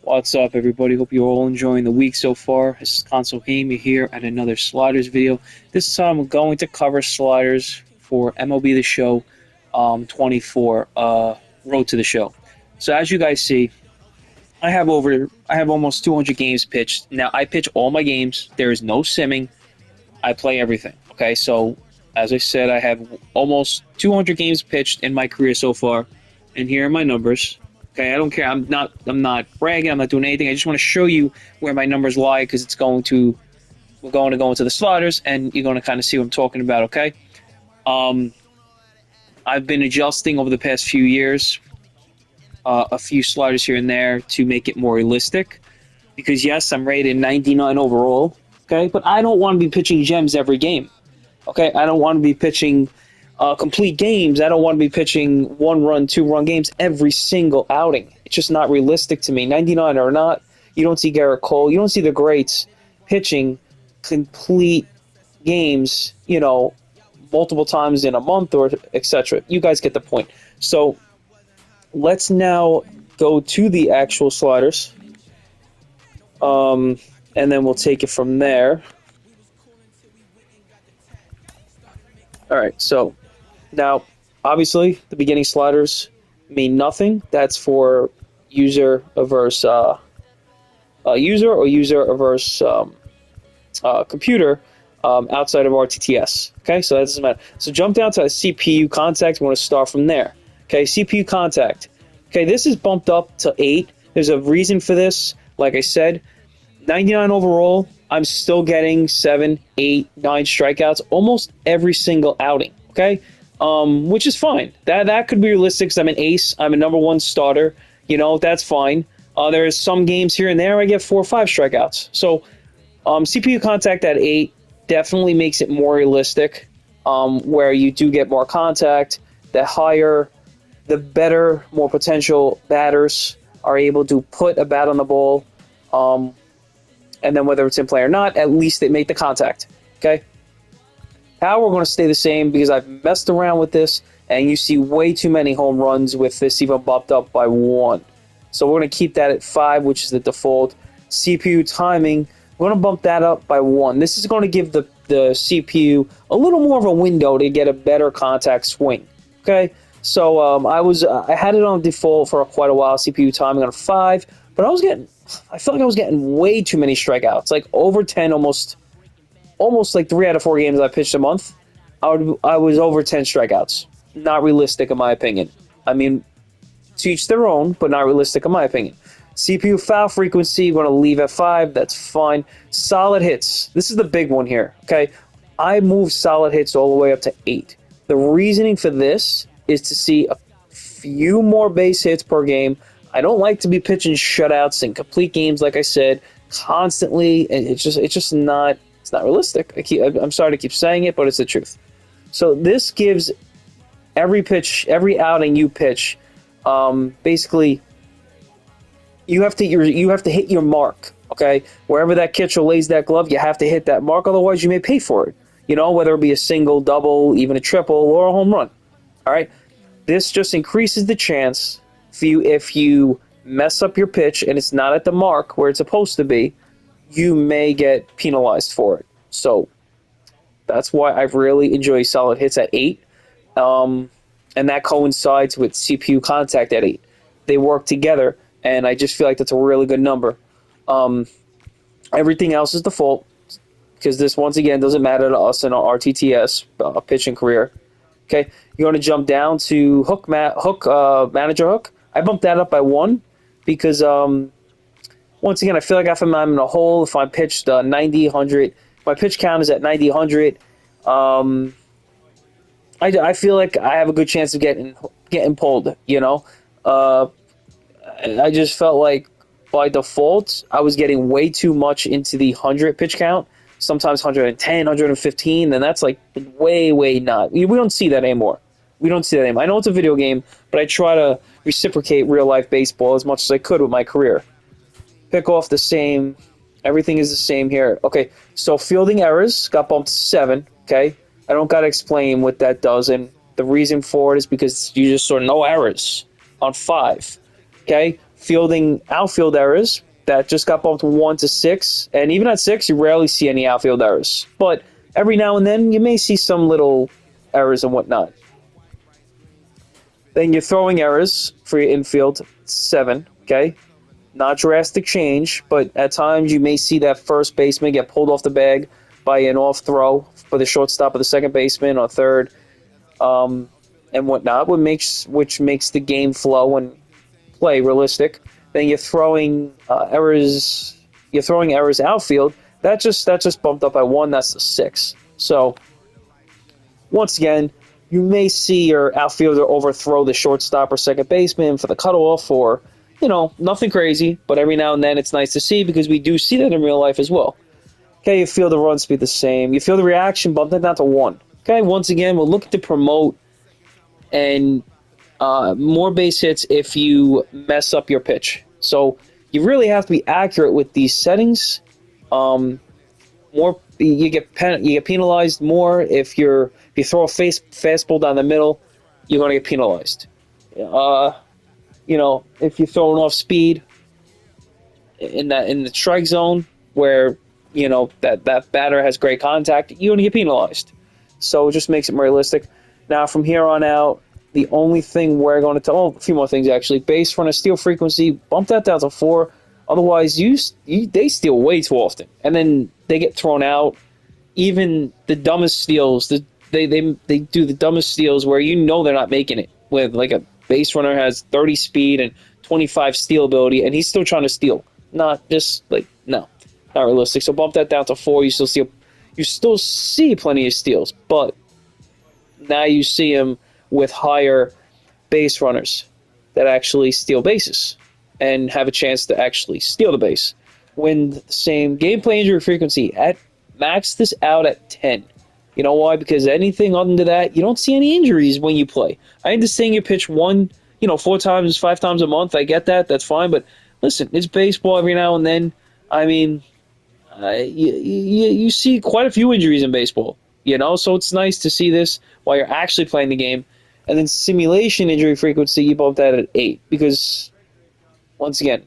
What's up, everybody? Hope you're all enjoying the week so far. This is Console Gamer here at another sliders video. This time I'm going to cover sliders for MLB The Show 24 Road to the Show. So as you guys see, I have almost 200 games pitched. Now I pitch all my games. There is no simming. I play everything. Okay, so as I said, I have almost 200 games pitched in my career so far, and here are my numbers. Okay, I don't care. I'm not bragging. I'm not doing anything. I just want to show you where my numbers lie because we're going to go into the sliders, and you're going to kind of see what I'm talking about. Okay, um, I've been adjusting over the past few years, a few sliders here and there to make it more realistic. Because yes, I'm rated 99 overall. Okay, but I don't want to be pitching gems every game. Okay, I don't want to be pitching complete games. I don't want to be pitching 1-run, 2-run games every single outing. It's just not realistic to me. 99 or not, you don't see Garrett Cole, you don't see the greats pitching complete games, multiple times in a month or etc. You guys get the point. So let's now go to the actual sliders, and then we'll take it from there. All right, so now, obviously, the beginning sliders mean nothing. That's for user averse user or user averse computer outside of RTTS. Okay, so that doesn't matter. So jump down to CPU contact. We want to start from there. Okay, CPU contact. Okay, this is bumped up to 8. There's a reason for this. Like I said, 99 overall. I'm still getting 7, 8, 9 strikeouts almost every single outing. Okay, which is fine. That could be realistic because I'm an ace. I'm a #1 starter. That's fine. There's some games here and there I get 4 or 5 strikeouts. So CPU contact at 8 definitely makes it more realistic, where you do get more contact. The higher, the better, more potential batters are able to put a bat on the ball. And then whether it's in play or not, at least they make the contact. Okay? Power going to stay the same because I've messed around with this, and you see way too many home runs with this even bumped up by 1. So we're going to keep that at 5, which is the default. CPU timing, we're going to bump that up by 1. This is going to give the CPU a little more of a window to get a better contact swing. Okay? So I had it on default for quite a while, CPU timing on 5, but I felt like I was getting way too many strikeouts, like over 10, almost like 3 out of 4 games I pitched a month. I was over 10 strikeouts. Not realistic in my opinion. I mean, to each their own, but not realistic in my opinion. CPU foul frequency, we're going to leave at 5. That's fine. Solid hits. This is the big one here. Okay, I moved solid hits all the way up to 8. The reasoning for this is to see a few more base hits per game. I don't like to be pitching shutouts and complete games, like I said, constantly. And it's just not realistic. I'm sorry to keep saying it, but it's the truth. So this gives every outing you pitch, basically, you have to hit your mark. Okay, wherever that catcher lays that glove, you have to hit that mark. Otherwise, you may pay for it. Whether it be a single, double, even a triple, or a home run. All right, this just increases the chance. If you mess up your pitch and it's not at the mark where it's supposed to be, you may get penalized for it. So that's why I really enjoy solid hits at 8, and that coincides with CPU contact at 8. They work together, and I just feel like that's a really good number. Everything else is default because this, once again, doesn't matter to us in our RTTS pitching career. Okay, you're going to jump down to manager hook. I bumped that up by 1 because, once again, I feel like if I'm in a hole, if I'm pitched 90, 100, my pitch count is at 90, 100, I feel like I have a good chance of getting pulled, I just felt like by default, I was getting way too much into the 100 pitch count, sometimes 110, 115, and that's like way, way not. We don't see that anymore. I know it's a video game, but I try to reciprocate real-life baseball as much as I could with my career. Pick off the same. Everything is the same here. Okay, so fielding errors got bumped to 7. Okay, I don't got to explain what that does, and the reason for it is because you just saw no errors on 5. Okay, fielding outfield errors that just got bumped 1 to 6, and even at 6, you rarely see any outfield errors. But every now and then, you may see some little errors and whatnot. Then your throwing errors for your infield, 7, okay? Not drastic change, but at times you may see that first baseman get pulled off the bag by an off throw for the shortstop or the second baseman or third, and whatnot, which makes the game flow and play realistic. Then you're throwing errors. You're throwing errors outfield. That just bumped up by 1. That's a 6. So once again, you may see your outfielder overthrow the shortstop or second baseman for the cutoff, or nothing crazy, but every now and then it's nice to see because we do see that in real life as well. Okay, you feel the run speed the same. You feel the reaction, bump that down to 1. Okay, once again, we'll look to promote and more base hits if you mess up your pitch. So you really have to be accurate with these settings. More you get penalized more if you throw a fastball down the middle, you're going to get penalized. If you throw an off speed in the strike zone where that batter has great contact, you're going to get penalized. So it just makes it more realistic. Now from here on out, the only thing we're going to tell, a few more things actually. Base runner steal frequency, bump that down to 4. Otherwise, they steal way too often, and then they get thrown out. Even the dumbest steals, they do the dumbest steals where they're not making it. With like a base runner has 30 speed and 25 steal ability, and he's still trying to steal. Not just no, not realistic. So bump that down to 4. You still see plenty of steals, but now you see him with higher base runners that actually steal bases and have a chance to actually steal the base. When the same gameplay injury frequency max this out at 10. You know why? Because anything other than that, you don't see any injuries when you play. I understand you pitch 4 times, 5 times a month. I get that. That's fine. But listen, it's baseball every now and then. I mean, you see quite a few injuries in baseball. So it's nice to see this while you're actually playing the game. And then simulation injury frequency, you bump that at 8 because, once again,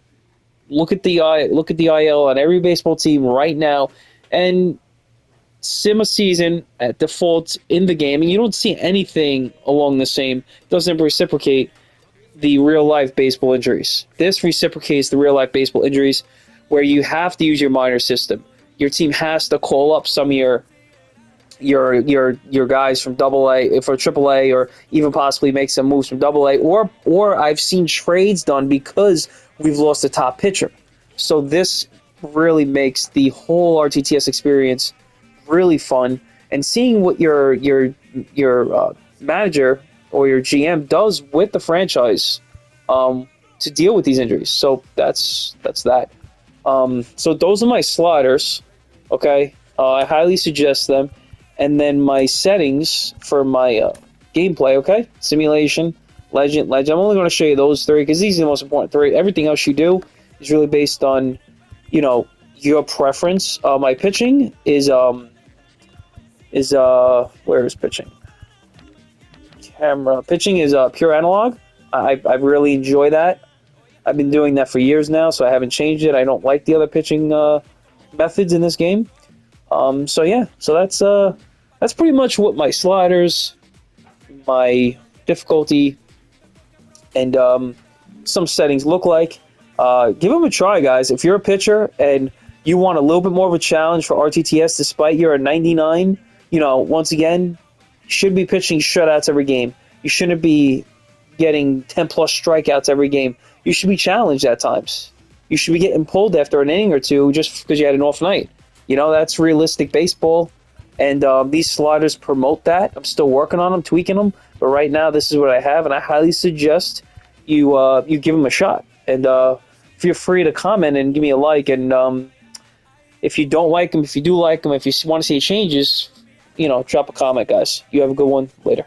look at the IL on every baseball team right now, and sim a season at default in the game, and you don't see anything along the same. Doesn't reciprocate the real life baseball injuries. This reciprocates the real life baseball injuries, where you have to use your minor system. Your team has to call up some of your guys from AA for AAA, or even possibly make some moves from AA, or I've seen trades done because we've lost a top pitcher. So this really makes the whole RTTS experience really fun, and seeing what your manager or your GM does with the franchise to deal with these injuries. So that's that. So those are my sliders. Okay, I highly suggest them. And then my settings for my gameplay, okay? Simulation, Legend. I'm only going to show you those 3 because these are the most important 3. Everything else you do is really based on, your preference. My pitching is where is pitching? Camera. Pitching is pure analog. I really enjoy that. I've been doing that for years now, so I haven't changed it. I don't like the other pitching methods in this game. So yeah, so that's pretty much what my sliders, my difficulty, and some settings look like. Give them a try, guys. If you're a pitcher and you want a little bit more of a challenge for RTTS, despite you're a 99, once again, you should be pitching shutouts every game. You shouldn't be getting 10 plus strikeouts every game. You should be challenged at times. You should be getting pulled after an inning or 2 just because you had an off night. That's realistic baseball, and these sliders promote that. I'm still working on them, tweaking them, but right now this is what I have, and I highly suggest you give them a shot. And feel free to comment and give me a like, and if you don't like them, if you do like them, if you want to see changes, drop a comment, guys. You have a good one. Later.